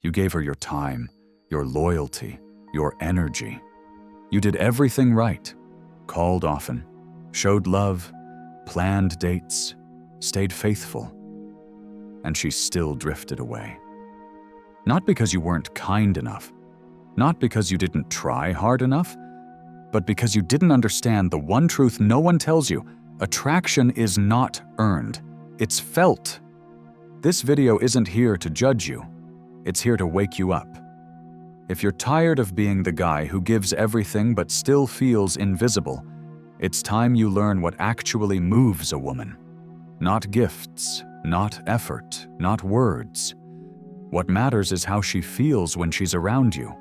You gave her your time, your loyalty, your energy. You did everything right, called often, showed love, planned dates, stayed faithful. And she still drifted away. Not because you weren't kind enough, not because you didn't try hard enough, but because you didn't understand the one truth no one tells you: attraction is not earned, it's felt. This video isn't here to judge you, it's here to wake you up. If you're tired of being the guy who gives everything but still feels invisible, it's time you learn what actually moves a woman. Not gifts, not effort, not words. What matters is how she feels when she's around you.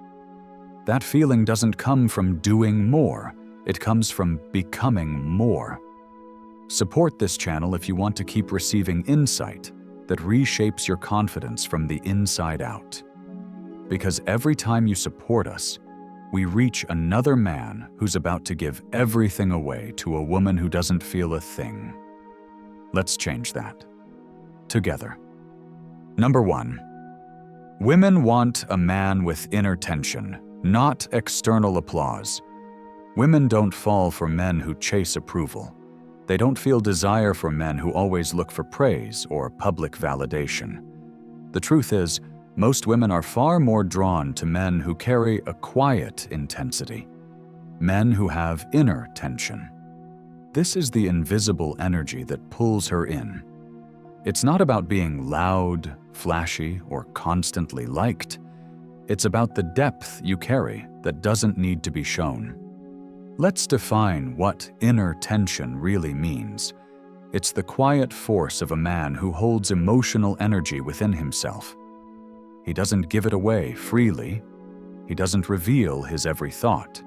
That feeling doesn't come from doing more, it comes from becoming more. Support this channel if you want to keep receiving insight that reshapes your confidence from the inside out. Because every time you support us, we reach another man who's about to give everything away to a woman who doesn't feel a thing. Let's change that. Together. Number 1. Women want a man with inner tension, not external applause. Women don't fall for men who chase approval. They don't feel desire for men who always look for praise or public validation. The truth is, most women are far more drawn to men who carry a quiet intensity, men who have inner tension. This is the invisible energy that pulls her in. It's not about being loud, flashy, or constantly liked. It's about the depth you carry that doesn't need to be shown. Let's define what inner tension really means. It's the quiet force of a man who holds emotional energy within himself. He doesn't give it away freely. He doesn't reveal his every thought.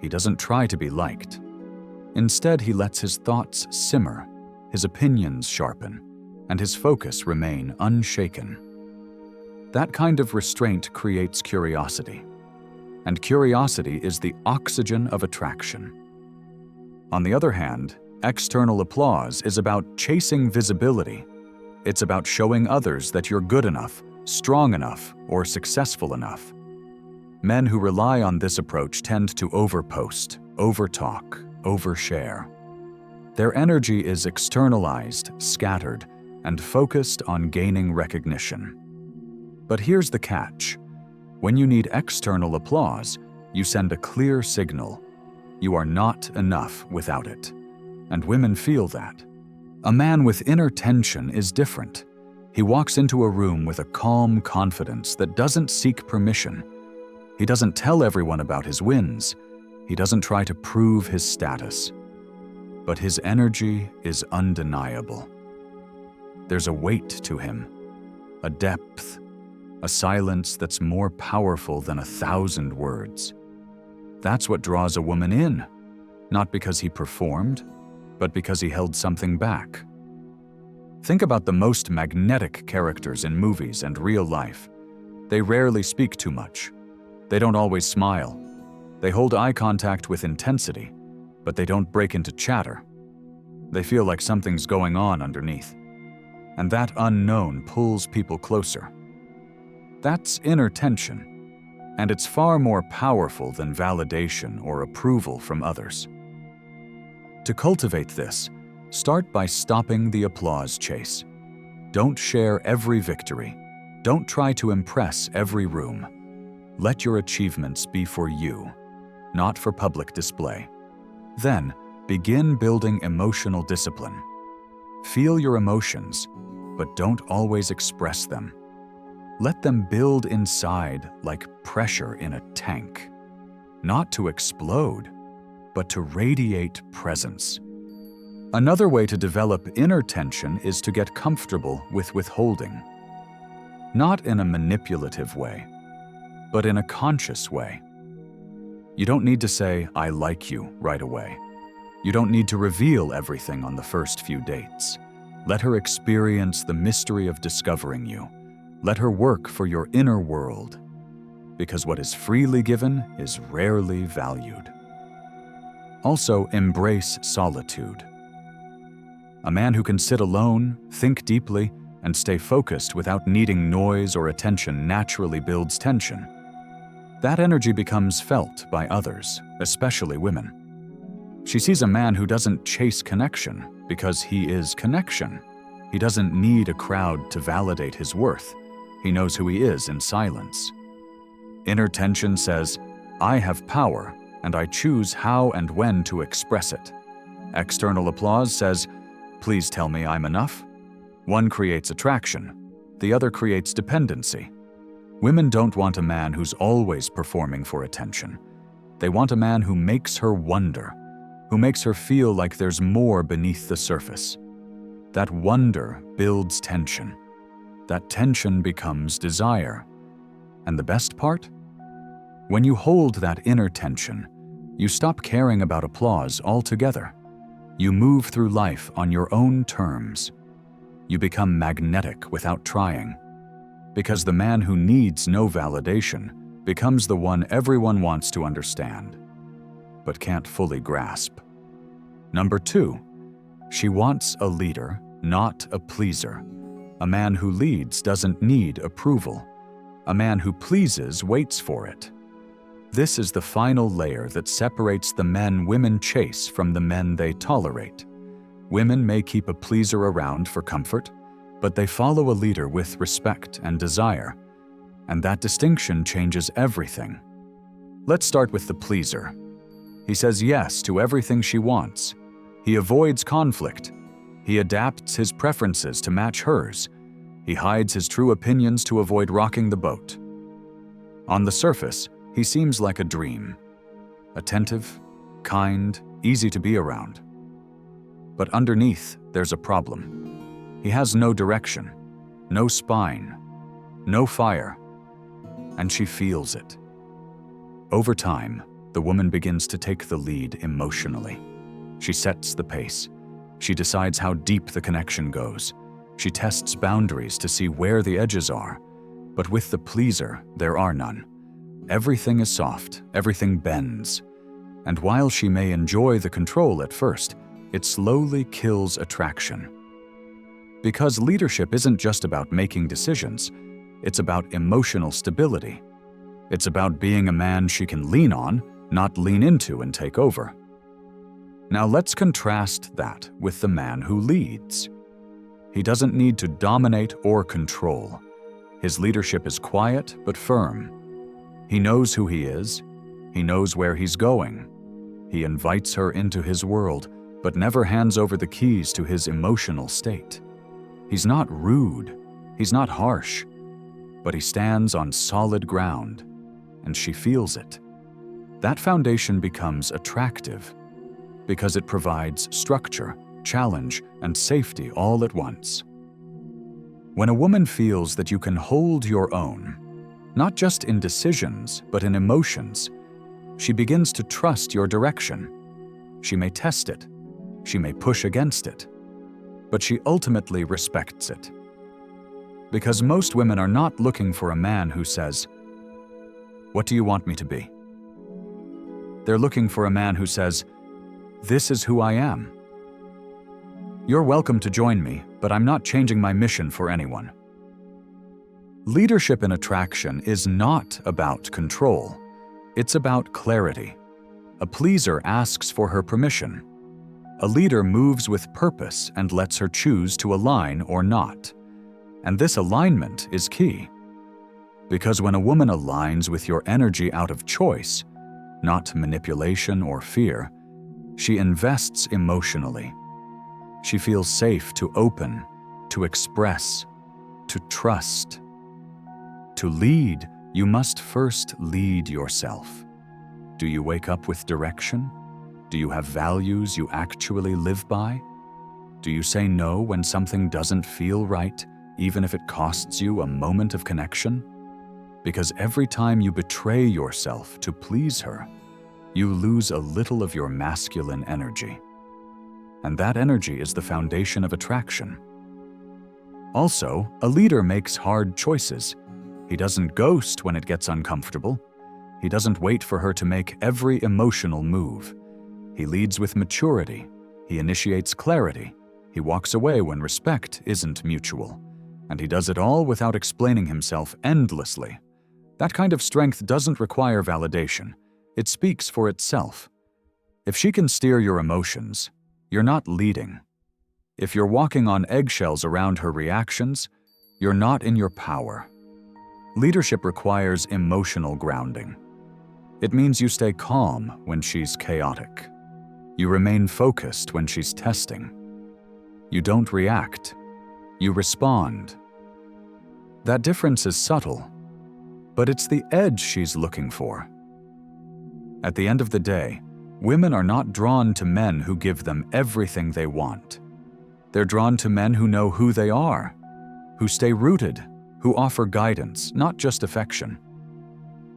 He doesn't try to be liked. Instead, he lets his thoughts simmer, his opinions sharpen, and his focus remain unshaken. That kind of restraint creates curiosity. And curiosity is the oxygen of attraction. On the other hand, external applause is about chasing visibility. It's about showing others that you're good enough, strong enough, or successful enough. Men who rely on this approach tend to overpost, overtalk, overshare. Their energy is externalized, scattered, and focused on gaining recognition. But here's the catch. When you need external applause, you send a clear signal. You are not enough without it. And women feel that. A man with inner tension is different. He walks into a room with a calm confidence that doesn't seek permission. He doesn't tell everyone about his wins. He doesn't try to prove his status. But his energy is undeniable. There's a weight to him, a depth, a silence that's more powerful than 1,000 words. That's what draws a woman in, not because he performed, but because he held something back. Think about the most magnetic characters in movies and real life. They rarely speak too much. They don't always smile. They hold eye contact with intensity, but they don't break into chatter. They feel like something's going on underneath. And that unknown pulls people closer. That's inner tension, and it's far more powerful than validation or approval from others. To cultivate this, start by stopping the applause chase. Don't share every victory. Don't try to impress every room. Let your achievements be for you, not for public display. Then, begin building emotional discipline. Feel your emotions, but don't always express them. Let them build inside like pressure in a tank. Not to explode, but to radiate presence. Another way to develop inner tension is to get comfortable with withholding. Not in a manipulative way, but in a conscious way. You don't need to say, "I like you," right away. You don't need to reveal everything on the first few dates. Let her experience the mystery of discovering you. Let her work for your inner world, because what is freely given is rarely valued. Also, embrace solitude. A man who can sit alone, think deeply, and stay focused without needing noise or attention naturally builds tension. That energy becomes felt by others, especially women. She sees a man who doesn't chase connection because he is connection. He doesn't need a crowd to validate his worth. He knows who he is in silence. Inner tension says, I have power, and I choose how and when to express it. External applause says, please tell me I'm enough. One creates attraction, the other creates dependency. Women don't want a man who's always performing for attention. They want a man who makes her wonder, who makes her feel like there's more beneath the surface. That wonder builds tension. That tension becomes desire. And the best part? When you hold that inner tension, you stop caring about applause altogether. You move through life on your own terms. You become magnetic without trying. Because the man who needs no validation becomes the one everyone wants to understand, but can't fully grasp. Number 2, she wants a leader, not a pleaser. A man who leads doesn't need approval. A man who pleases waits for it. This is the final layer that separates the men women chase from the men they tolerate. Women may keep a pleaser around for comfort, but they follow a leader with respect and desire. And that distinction changes everything. Let's start with the pleaser. He says yes to everything she wants. He avoids conflict. He adapts his preferences to match hers. He hides his true opinions to avoid rocking the boat. On the surface, he seems like a dream. Attentive, kind, easy to be around. But underneath, there's a problem. He has no direction, no spine, no fire, and she feels it. Over time, the woman begins to take the lead emotionally. She sets the pace. She decides how deep the connection goes. She tests boundaries to see where the edges are. But with the pleaser, there are none. Everything is soft, everything bends. And while she may enjoy the control at first, it slowly kills attraction. Because leadership isn't just about making decisions, it's about emotional stability. It's about being a man she can lean on, not lean into and take over. Now let's contrast that with the man who leads. He doesn't need to dominate or control. His leadership is quiet but firm. He knows who he is. He knows where he's going. He invites her into his world, but never hands over the keys to his emotional state. He's not rude. He's not harsh. But he stands on solid ground, and she feels it. That foundation becomes attractive because it provides structure, challenge, and safety all at once. When a woman feels that you can hold your own, not just in decisions, but in emotions, she begins to trust your direction. She may test it. She may push against it. But she ultimately respects it. Because most women are not looking for a man who says, "What do you want me to be?" They're looking for a man who says, "This is who I am. You're welcome to join me, but I'm not changing my mission for anyone." Leadership in attraction is not about control. It's about clarity. A pleaser asks for her permission. A leader moves with purpose and lets her choose to align or not. And this alignment is key. Because when a woman aligns with your energy out of choice, not manipulation or fear, she invests emotionally. She feels safe to open, to express, to trust. To lead, you must first lead yourself. Do you wake up with direction? Do you have values you actually live by? Do you say no when something doesn't feel right, even if it costs you a moment of connection? Because every time you betray yourself to please her, you lose a little of your masculine energy. And that energy is the foundation of attraction. Also, a leader makes hard choices. He doesn't ghost when it gets uncomfortable. He doesn't wait for her to make every emotional move. He leads with maturity. He initiates clarity. He walks away when respect isn't mutual. And he does it all without explaining himself endlessly. That kind of strength doesn't require validation. It speaks for itself. If she can steer your emotions, you're not leading. If you're walking on eggshells around her reactions, you're not in your power. Leadership requires emotional grounding. It means you stay calm when she's chaotic. You remain focused when she's testing. You don't react. You respond. That difference is subtle, but it's the edge she's looking for. At the end of the day, women are not drawn to men who give them everything they want. They're drawn to men who know who they are, who stay rooted, who offer guidance, not just affection.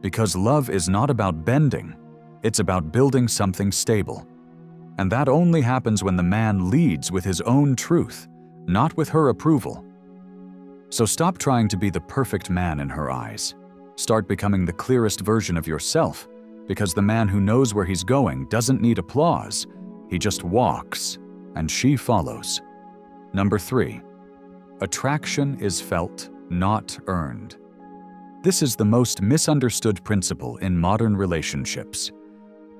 Because love is not about bending, it's about building something stable. And that only happens when the man leads with his own truth, not with her approval. So stop trying to be the perfect man in her eyes. Start becoming the clearest version of yourself, because the man who knows where he's going doesn't need applause. He just walks, and she follows. Number 3, attraction is felt, not earned. This is the most misunderstood principle in modern relationships.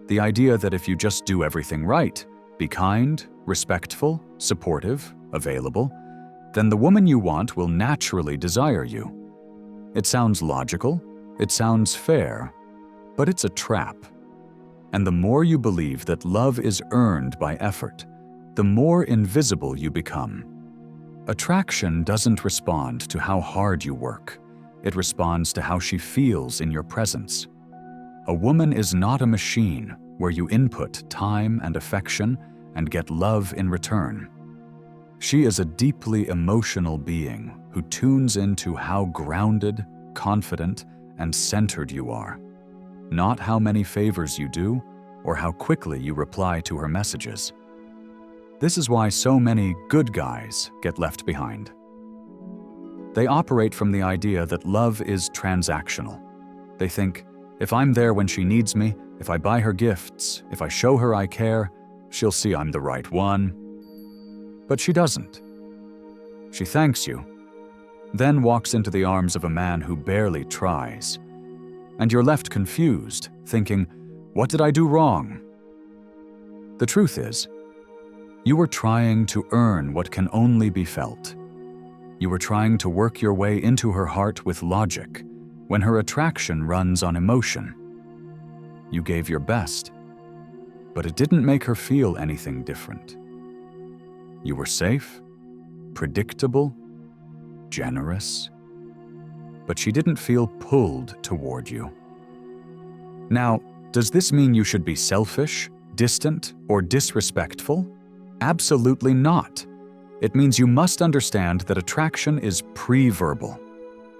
The idea that if you just do everything right, be kind, respectful, supportive, available, then the woman you want will naturally desire you. It sounds logical, it sounds fair, but it's a trap. And the more you believe that love is earned by effort, the more invisible you become. Attraction doesn't respond to how hard you work. It responds to how she feels in your presence. A woman is not a machine where you input time and affection and get love in return. She is a deeply emotional being who tunes into how grounded, confident, and centered you are, not how many favors you do or how quickly you reply to her messages. This is why so many good guys get left behind. They operate from the idea that love is transactional. They think, if I'm there when she needs me, if I buy her gifts, if I show her I care, she'll see I'm the right one. But she doesn't. She thanks you, then walks into the arms of a man who barely tries. And you're left confused, thinking, what did I do wrong? The truth is, you were trying to earn what can only be felt. You were trying to work your way into her heart with logic, when her attraction runs on emotion. You gave your best, but it didn't make her feel anything different. You were safe, predictable, generous, but she didn't feel pulled toward you. Now, does this mean you should be selfish, distant, or disrespectful? Absolutely not. It means you must understand that attraction is pre-verbal.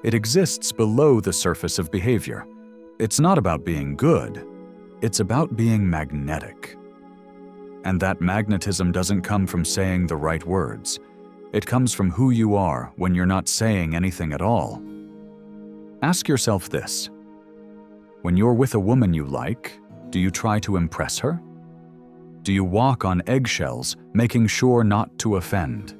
It exists below the surface of behavior. It's not about being good. It's about being magnetic. And that magnetism doesn't come from saying the right words. It comes from who you are when you're not saying anything at all. Ask yourself this. When you're with a woman you like, do you try to impress her? Do you walk on eggshells, making sure not to offend?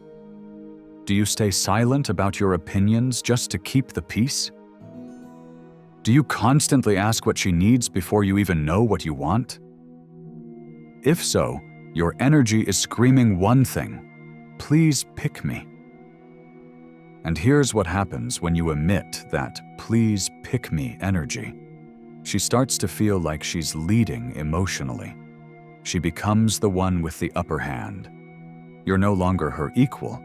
Do you stay silent about your opinions just to keep the peace? Do you constantly ask what she needs before you even know what you want? If so, your energy is screaming one thing: please pick me. And here's what happens when you emit that please pick me energy. She starts to feel like she's leading emotionally. She becomes the one with the upper hand. You're no longer her equal.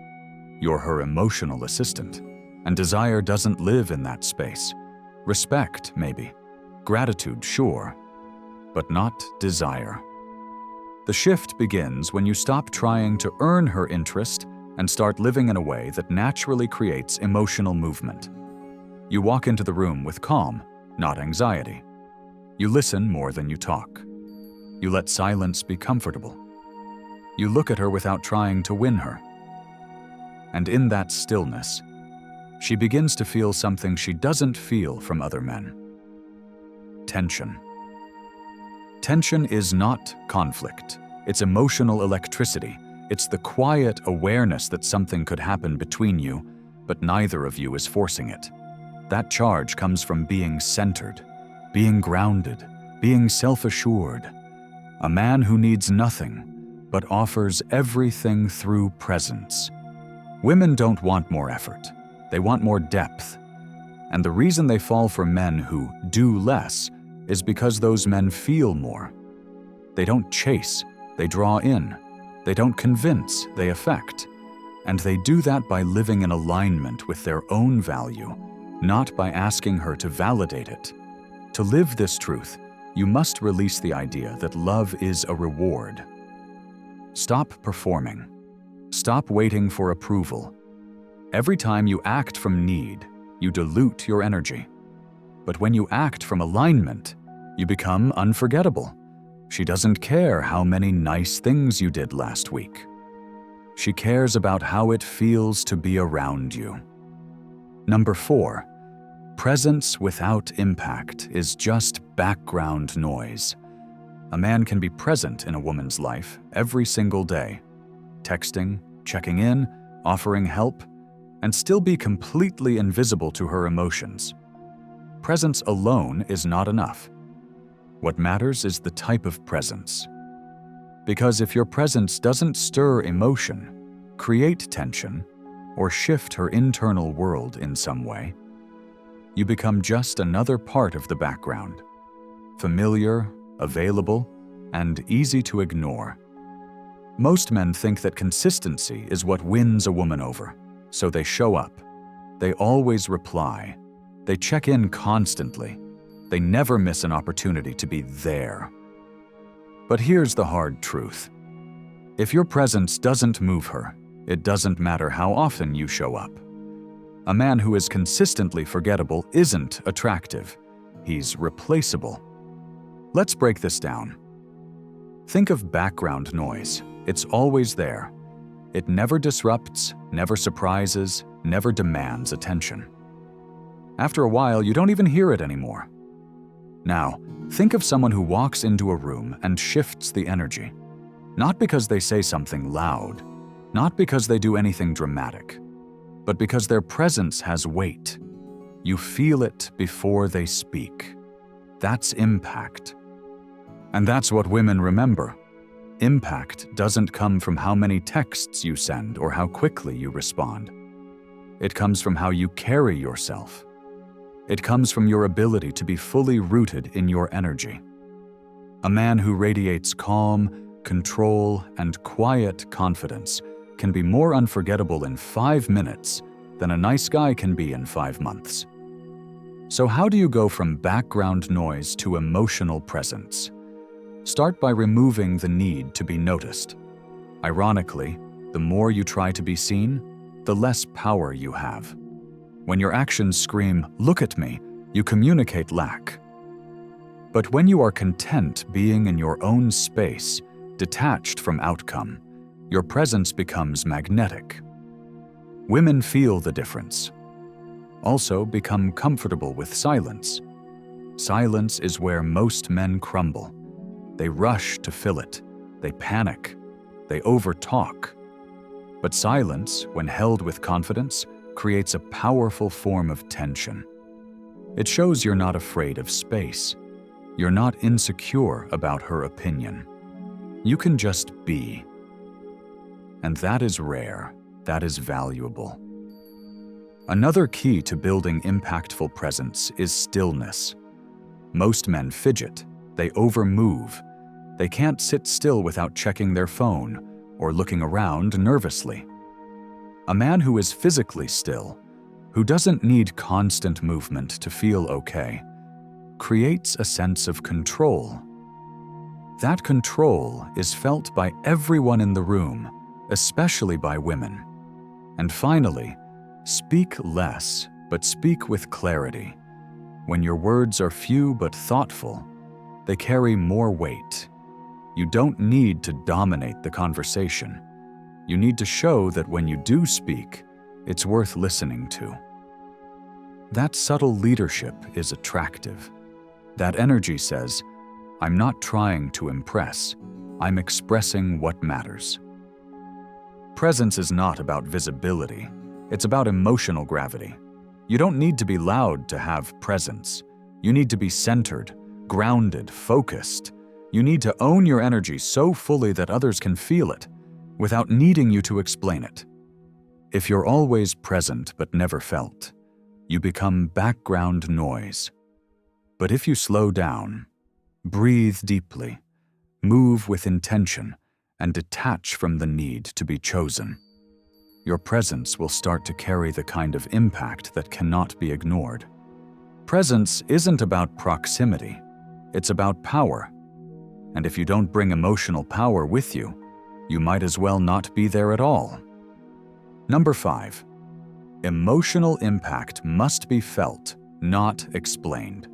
You're her emotional assistant. And desire doesn't live in that space. Respect, maybe. Gratitude, sure. But not desire. The shift begins when you stop trying to earn her interest and start living in a way that naturally creates emotional movement. You walk into the room with calm, not anxiety. You listen more than you talk. You let silence be comfortable. You look at her without trying to win her. And in that stillness, she begins to feel something she doesn't feel from other men. Tension. Tension is not conflict. It's emotional electricity. It's the quiet awareness that something could happen between you, but neither of you is forcing it. That charge comes from being centered, being grounded, being self-assured. A man who needs nothing, but offers everything through presence. Women don't want more effort. They want more depth. And the reason they fall for men who do less is because those men feel more. They don't chase, they draw in. They don't convince, they affect. And they do that by living in alignment with their own value, not by asking her to validate it. To live this truth, you must release the idea that love is a reward. Stop performing. Stop waiting for approval. Every time you act from need, you dilute your energy. But when you act from alignment, you become unforgettable. She doesn't care how many nice things you did last week. She cares about how it feels to be around you. Number 4, presence without impact is just background noise. A man can be present in a woman's life every single day, texting, checking in, offering help, and still be completely invisible to her emotions. Presence alone is not enough. What matters is the type of presence. Because if your presence doesn't stir emotion, create tension, or shift her internal world in some way, you become just another part of the background, familiar, available, and easy to ignore. Most men think that consistency is what wins a woman over, so they show up. They always reply. They check in constantly. They never miss an opportunity to be there. But here's the hard truth. If your presence doesn't move her, it doesn't matter how often you show up. A man who is consistently forgettable isn't attractive. He's replaceable. Let's break this down. Think of background noise. It's always there. It never disrupts, never surprises, never demands attention. After a while, you don't even hear it anymore. Now, think of someone who walks into a room and shifts the energy. Not because they say something loud, not because they do anything dramatic, but because their presence has weight. You feel it before they speak. That's impact. And that's what women remember. Impact doesn't come from how many texts you send or how quickly you respond. It comes from how you carry yourself. It comes from your ability to be fully rooted in your energy. A man who radiates calm, control, and quiet confidence can be more unforgettable in 5 minutes than a nice guy can be in 5 months. So how do you go from background noise to emotional presence? Start by removing the need to be noticed. Ironically, the more you try to be seen, the less power you have. When your actions scream, "Look at me," you communicate lack. But when you are content being in your own space, detached from outcome, your presence becomes magnetic. Women feel the difference. Also, become comfortable with silence. Silence is where most men crumble. They rush to fill it. They panic. They overtalk. But silence, when held with confidence, creates a powerful form of tension. It shows you're not afraid of space. You're not insecure about her opinion. You can just be. And that is rare. That is valuable. Another key to building impactful presence is stillness. Most men fidget. They overmove. They can't sit still without checking their phone or looking around nervously. A man who is physically still, who doesn't need constant movement to feel okay, creates a sense of control. That control is felt by everyone in the room, especially by women. And finally, speak less, but speak with clarity. When your words are few but thoughtful, they carry more weight. You don't need to dominate the conversation. You need to show that when you do speak, it's worth listening to. That subtle leadership is attractive. That energy says, "I'm not trying to impress. I'm expressing what matters." Presence is not about visibility. It's about emotional gravity. You don't need to be loud to have presence. You need to be centered, grounded, focused. You need to own your energy so fully that others can feel it, without needing you to explain it. If you're always present but never felt, you become background noise. But if you slow down, breathe deeply, move with intention, and detach from the need to be chosen, your presence will start to carry the kind of impact that cannot be ignored. Presence isn't about proximity, it's about power. And if you don't bring emotional power with you, you might as well not be there at all. Number 5. Emotional impact must be felt, not explained.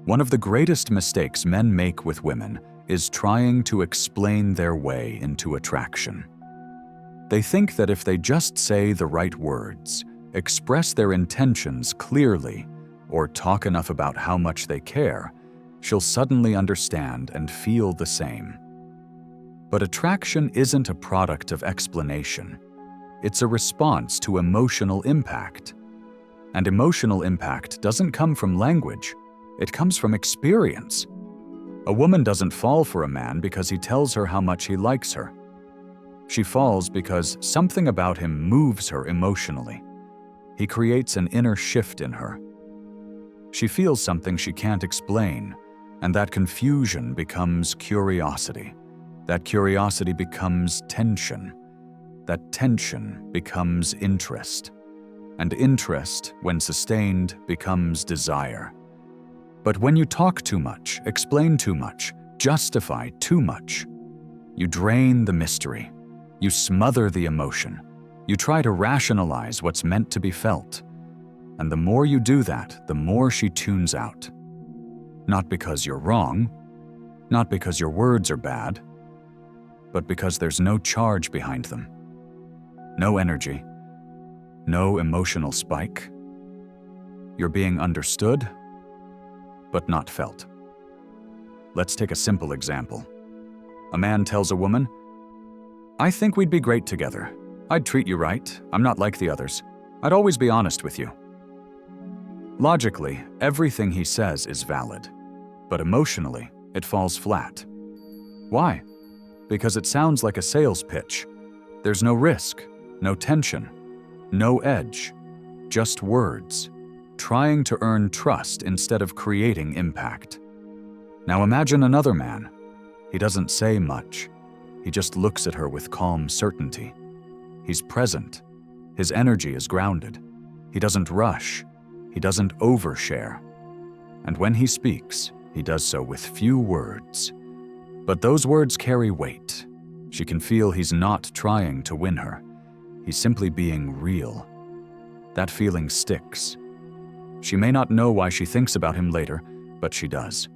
One of the greatest mistakes men make with women is trying to explain their way into attraction. They think that if they just say the right words, express their intentions clearly, or talk enough about how much they care, she'll suddenly understand and feel the same. But attraction isn't a product of explanation. It's a response to emotional impact. And emotional impact doesn't come from language. It comes from experience. A woman doesn't fall for a man because he tells her how much he likes her. She falls because something about him moves her emotionally. He creates an inner shift in her. She feels something she can't explain, and that confusion becomes curiosity. That curiosity becomes tension. That tension becomes interest. And interest, when sustained, becomes desire. But when you talk too much, explain too much, justify too much, you drain the mystery. You smother the emotion. You try to rationalize what's meant to be felt. And the more you do that, the more she tunes out. Not because you're wrong, not because your words are bad, but because there's no charge behind them. No energy, no emotional spike. You're being understood, but not felt. Let's take a simple example. A man tells a woman, "I think we'd be great together. I'd treat you right. I'm not like the others. I'd always be honest with you." Logically, everything he says is valid, but emotionally, it falls flat. Why? Because it sounds like a sales pitch. There's no risk, no tension, no edge, just words, trying to earn trust instead of creating impact. Now imagine another man. He doesn't say much. He just looks at her with calm certainty. He's present. His energy is grounded. He doesn't rush. He doesn't overshare. And when he speaks, he does so with few words. But those words carry weight. She can feel he's not trying to win her. He's simply being real. That feeling sticks. She may not know why she thinks about him later, but she does.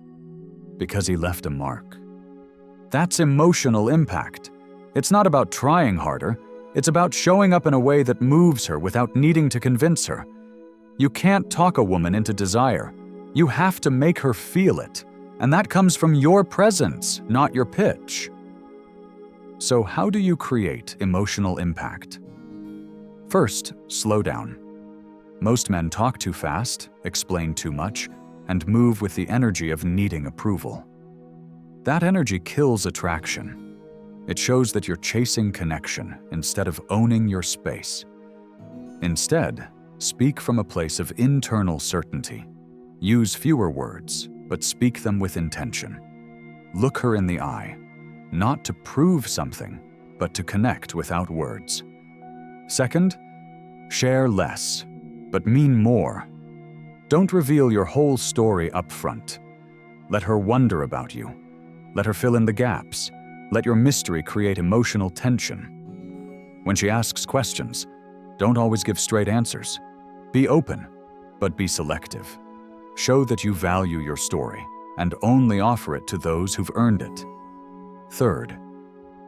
Because he left a mark. That's emotional impact. It's not about trying harder. It's about showing up in a way that moves her without needing to convince her. You can't talk a woman into desire. You have to make her feel it. And that comes from your presence, not your pitch. So how do you create emotional impact? First, slow down. Most men talk too fast, explain too much, and move with the energy of needing approval. That energy kills attraction. It shows that you're chasing connection instead of owning your space. Instead, speak from a place of internal certainty. Use fewer words, but speak them with intention. Look her in the eye, not to prove something, but to connect without words. Second, share less, but mean more. Don't reveal your whole story up front. Let her wonder about you. Let her fill in the gaps. Let your mystery create emotional tension. When she asks questions, don't always give straight answers. Be open, but be selective. Show that you value your story and only offer it to those who've earned it. Third,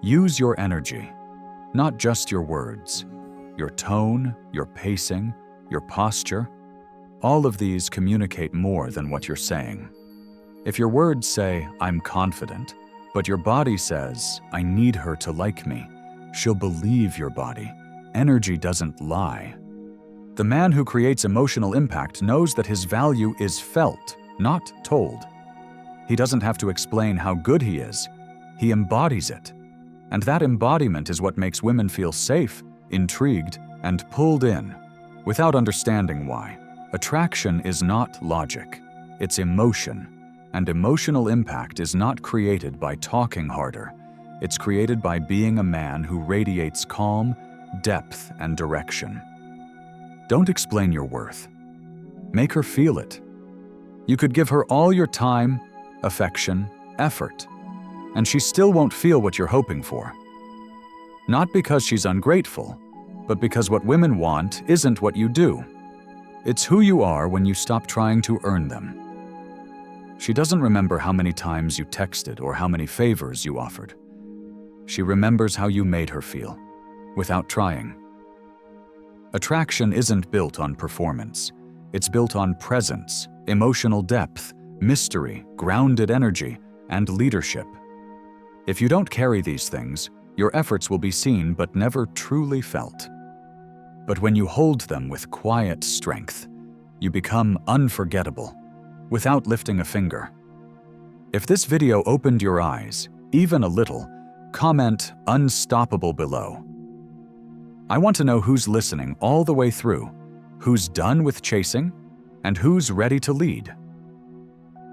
use your energy, not just your words. Your tone, your pacing, your posture, all of these communicate more than what you're saying. If your words say, "I'm confident," but your body says, "I need her to like me," she'll believe your body. Energy doesn't lie, The man who creates emotional impact knows that his value is felt, not told. He doesn't have to explain how good he is. He embodies it. And that embodiment is what makes women feel safe, intrigued, and pulled in, without understanding why. Attraction is not logic, it's emotion. And emotional impact is not created by talking harder. It's created by being a man who radiates calm, depth, and direction. Don't explain your worth. Make her feel it. You could give her all your time, affection, effort, and she still won't feel what you're hoping for. Not because she's ungrateful, but because what women want isn't what you do. It's who you are when you stop trying to earn them. She doesn't remember how many times you texted or how many favors you offered. She remembers how you made her feel, without trying. Attraction isn't built on performance. It's built on presence, emotional depth, mystery, grounded energy, and leadership. If you don't carry these things, your efforts will be seen but never truly felt. But when you hold them with quiet strength, you become unforgettable, without lifting a finger. If this video opened your eyes, even a little, comment "Unstoppable" below. I want to know who's listening all the way through, who's done with chasing, and who's ready to lead.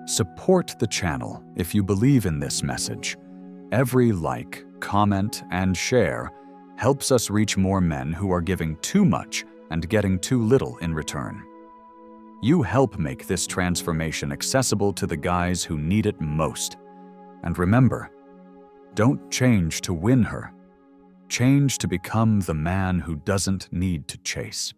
Support the channel if you believe in this message. Every like, comment, and share helps us reach more men who are giving too much and getting too little in return. You help make this transformation accessible to the guys who need it most. And remember, don't change to win her. Change to become the man who doesn't need to chase.